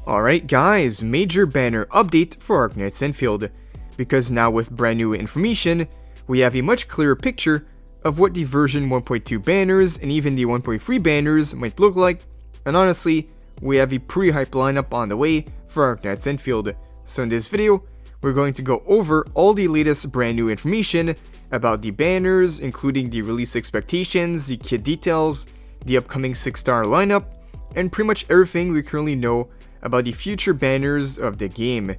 Alright guys, major banner update for Arknights Endfield, because now with brand new information, we have a much clearer picture of what the version 1.2 banners and even the 1.3 banners might look like, and honestly, we have a pretty hype lineup on the way for Arknights Endfield. So in this video, we're going to go over all the latest brand new information about the banners, including the release expectations, the kit details, the upcoming 6-star lineup, and pretty much everything we currently know about the future banners of the game.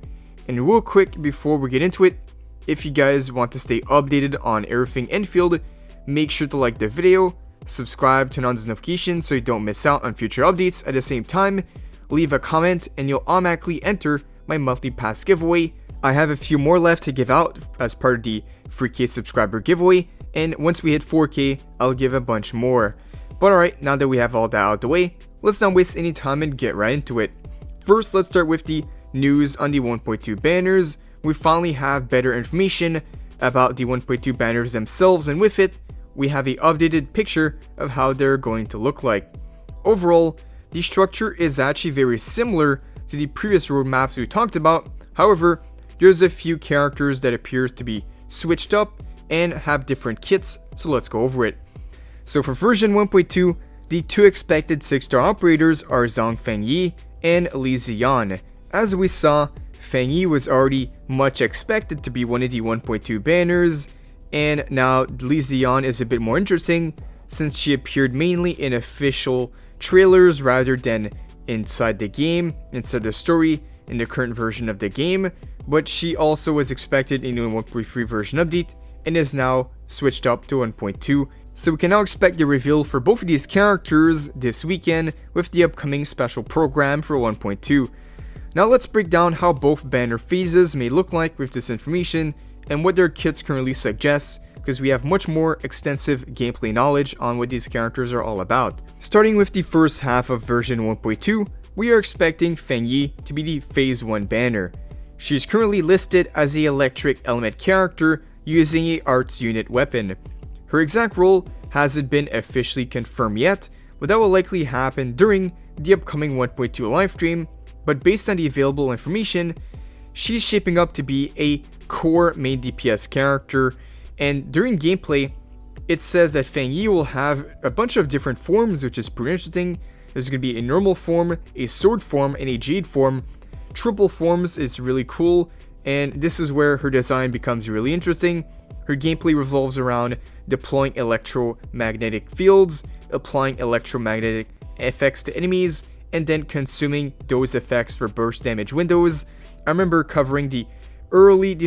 And real quick before we get into it, if you guys want to stay updated on everything Endfield, make sure to like the video, subscribe, turn on those notifications so you don't miss out on future updates. At the same time, leave a comment and you'll automatically enter my monthly pass giveaway. I have a few more left to give out as part of the 3K subscriber giveaway, and once we hit 4K, I'll give a bunch more. But alright, now that we have all that out of the way, let's not waste any time and get right into it. First, let's start with the news on the 1.2 banners. We finally have better information about the 1.2 banners themselves, and with it, we have an updated picture of how they're going to look like. Overall, the structure is actually very similar to the previous roadmaps we talked about. However, there's a few characters that appears to be switched up and have different kits, so let's go over it. So for version 1.2, the two expected 6-star operators are Zheng Fangyi Li and Li Zhiyan. As we saw, Fang Yi was already much expected to be one of the 1.2 banners, and now Li Zhiyan is a bit more interesting since she appeared mainly in official trailers rather than inside the game, inside the story in the current version of the game, but she also was expected in a 1.3 version update and is now switched up to 1.2. So we can now expect the reveal for both of these characters this weekend with the upcoming special program for 1.2. Now let's break down how both banner phases may look like with this information and what their kits currently suggest, because we have much more extensive gameplay knowledge on what these characters are all about. Starting with the first half of version 1.2, we are expecting Fang Yi to be the phase 1 banner. She's currently listed as a electric element character using a arts unit weapon. Her exact role hasn't been officially confirmed yet, but that will likely happen during the upcoming 1.2 livestream, but based on the available information, she's shaping up to be a core main DPS character, and during gameplay, it says that Fang Yi will have a bunch of different forms, which is pretty interesting. There's going to be a normal form, a sword form, and a jade form. Triple forms is really cool, and this is where her design becomes really interesting. Her gameplay revolves around deploying electromagnetic fields, applying electromagnetic effects to enemies, and then consuming those effects for burst damage windows. I remember covering the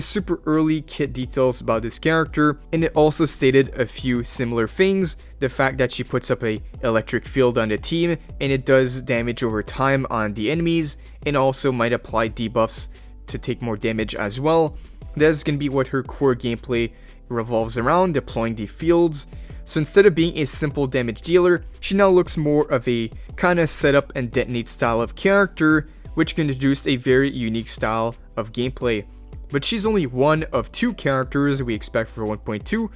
super early kit details about this character, and it also stated a few similar things. The fact that she puts up a electric field on the team, and it does damage over time on the enemies, and also might apply debuffs to take more damage as well. That's going to be what her core gameplay revolves around, deploying the fields. So instead of being a simple damage dealer, she now looks more of a kind of setup and detonate style of character, which can introduce a very unique style of gameplay. But she's only one of two characters we expect for 1.2.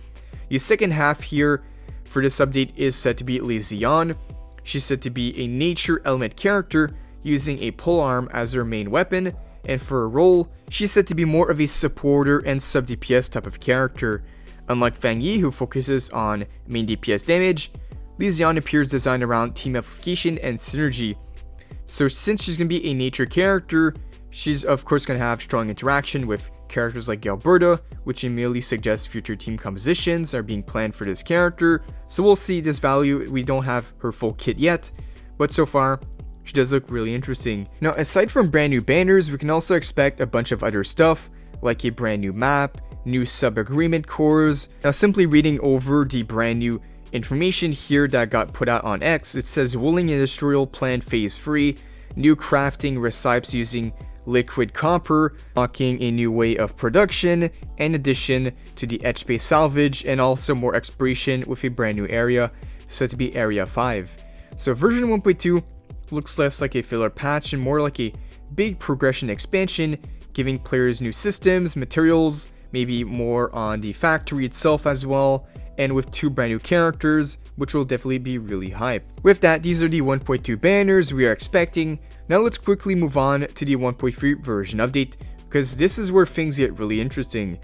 The second half here for this update is said to be Li Zhiyan. She's said to be a nature element character using a polearm as her main weapon, and for her role, she's said to be more of a supporter and sub DPS type of character. Unlike Fang Yi, who focuses on main DPS damage, Li Zhiyan appears designed around team amplification and synergy. So since she's going to be a nature character, she's of course going to have strong interaction with characters like Alberta, which immediately suggests future team compositions are being planned for this character. So we'll see this value. We don't have her full kit yet, but so far, she does look really interesting. Now, aside from brand new banners, we can also expect a bunch of other stuff, like a brand new map, new sub-agreement cores. Now, simply reading over the brand new information here that got put out on X, it says Wooling Industrial Plan Phase 3, new crafting recipes using liquid copper, unlocking a new way of production, in addition to the etch-based salvage, and also more exploration with a brand new area, said to be Area 5. So version 1.2 looks less like a filler patch and more like a big progression expansion, giving players new systems, materials, maybe more on the factory itself as well, and with 2 brand new characters, which will definitely be really hype. With that, these are the 1.2 banners we are expecting. Now let's quickly move on to the 1.3 version update, because this is where things get really interesting.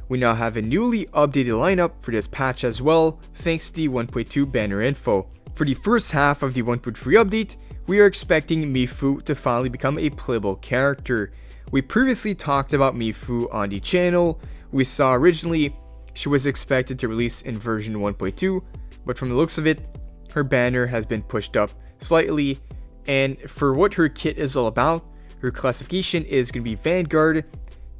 We now have a newly updated lineup for this patch as well, thanks to the 1.2 banner info. For the first half of the 1.3 update, we are expecting Mifu to finally become a playable character. We previously talked about Mifu on the channel. We saw originally she was expected to release in version 1.2, but from the looks of it, her banner has been pushed up slightly, and for what her kit is all about, her classification is going to be Vanguard,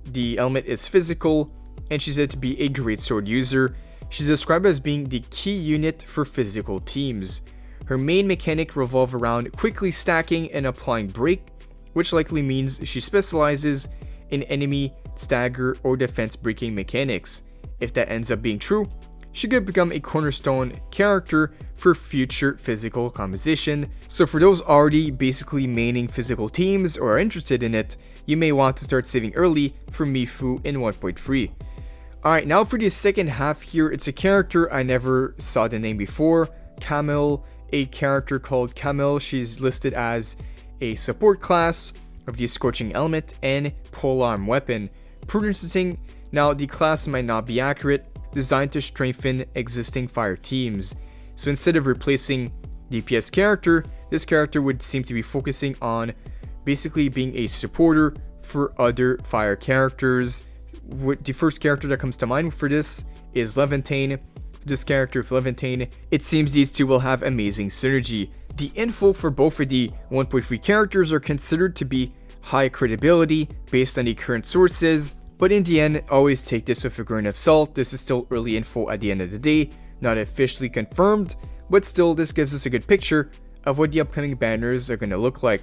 the element is physical, and she's said to be a great sword user. She's described as being the key unit for physical teams. Her main mechanic revolves around quickly stacking and applying break, which likely means she specializes in enemy, stagger, or defense breaking mechanics. If that ends up being true, she could become a cornerstone character for future physical composition. So for those already basically maining physical teams or are interested in it, you may want to start saving early for Mifu in 1.3. Alright, now for the second half here, it's a character I never saw the name before, Camel, a character called Camel. She's listed as a support class of the Scorching Element and Polearm Weapon. Pretty interesting. Now, the class might not be accurate, designed to strengthen existing fire teams. So instead of replacing the DPS character, this character would seem to be focusing on basically being a supporter for other fire characters. The first character that comes to mind for this is Levantine. This character of Levantine, it seems these two will have amazing synergy. The info for both of the 1.3 characters are considered to be high credibility based on the current sources, but in the end, always take this with a grain of salt. This is still early info at the end of the day, not officially confirmed, but still this gives us a good picture of what the upcoming banners are going to look like.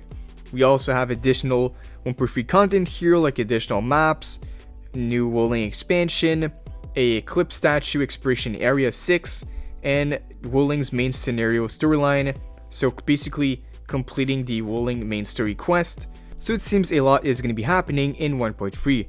We also have additional 1.3 content here, like additional maps, new Wuling expansion, a Eclipse statue expiration area 6, and Wuling's main scenario storyline, so basically completing the Wuling main story quest. So it seems a lot is going to be happening in 1.3.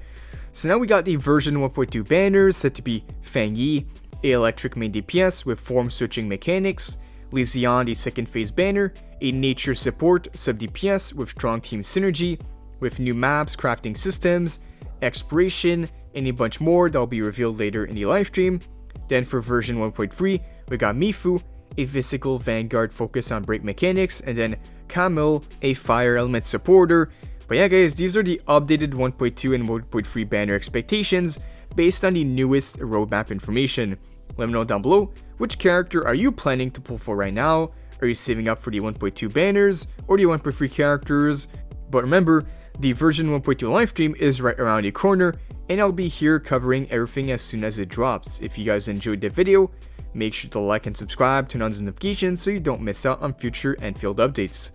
So now we got the version 1.2 banners set to be Fang Yi, a electric main DPS with form switching mechanics, Li Zhiyan, the second phase banner, a nature support sub DPS with strong team synergy, with new maps, crafting systems, expiration, and a bunch more that will be revealed later in the livestream. Then for version 1.3, we got Mifu, a physical vanguard focused on break mechanics, and then Camel, a fire element supporter. But yeah guys, these are the updated 1.2 and 1.3 banner expectations based on the newest roadmap information. Let me know down below, which character are you planning to pull for right now? Are you saving up for the 1.2 banners or the 1.3 characters? But remember, the version 1.2 livestream is right around the corner, and I'll be here covering everything as soon as it drops. If you guys enjoyed the video, make sure to like and subscribe, turn on the notifications so you don't miss out on future Endfield updates.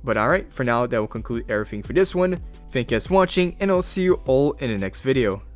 But alright, for now that will conclude everything for this one. Thank you guys for watching, and I'll see you all in the next video.